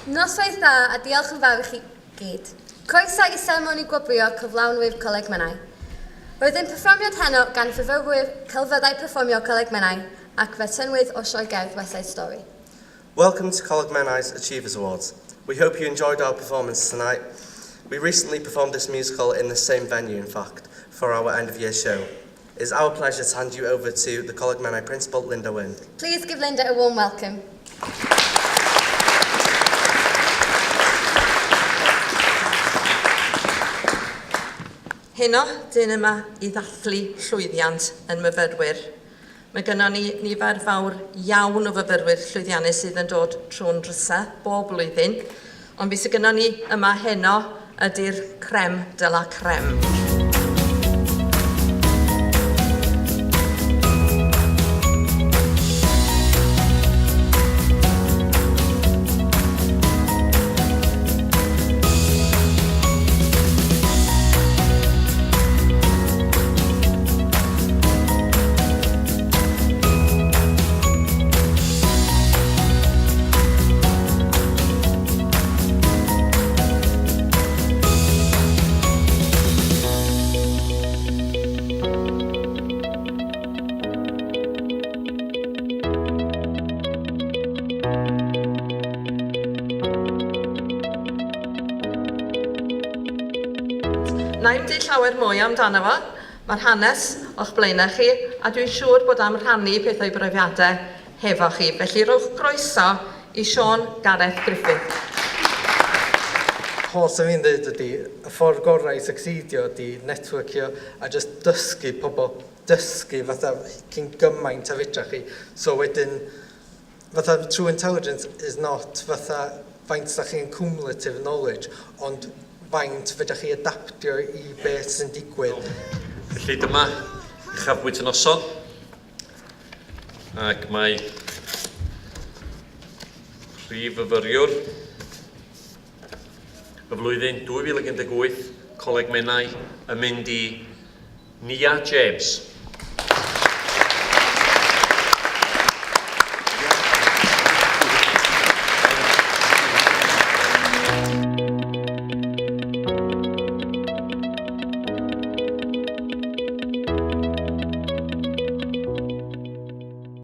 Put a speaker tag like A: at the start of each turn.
A: Noswaith dda a diolch yn fawr i chi gyd. Croeso i Seremoni Gwobrwyo Cyflawnwyr Coleg Menai. Roedd yn perfformiad heno gan fyfyrwyr celfyddau perfformio Coleg Menai ac fertynwydd o sioe gerdd West Stori.
B: Welcome to Coleg Menai's Achievers Awards. We hope you enjoyed our performance tonight. We recently performed this musical in the same venue, in fact, for our end-of-year show. It's our pleasure to hand you over to the Coleg Menai Principal, Linda Wind.
A: Please give Linda a warm welcome.
C: Heno, dyn yma i ddathlu llwyddiant yn myfyrwyr. Mae gennym ni nifer fawr iawn o fyfyrwyr llwyddiannus sydd yn dod trwy'n drysau bob blwyddyn, ond beth sydd gennym ni yma heno ydy'r crem de la crem. Na i'm di llawer mwy amdano fo. Mae'r hanes o'ch blaenau chi, a dwi'n siŵr bod am rhannu pethau brofiadau hefo chi. Felly rowch groeso i Siôn Gareth Griffith.
D: Holl sy'n fi'n dweud ydy, y ffordd gorau i succeedio ydy networkio a just dysgu pobl, dysgu fatha cyn gymaint a fydra chi. So wedyn, fatha true intelligence is not fatha faint da chi'n cumulative knowledge, ond faint fydda chi adaptio i beth sy'n digwydd.
E: Felly dyma uchafbwynt y noson, ac mae prif fyfyriwr y flwyddyn 2018 Coleg Menai yn mynd i Nia James.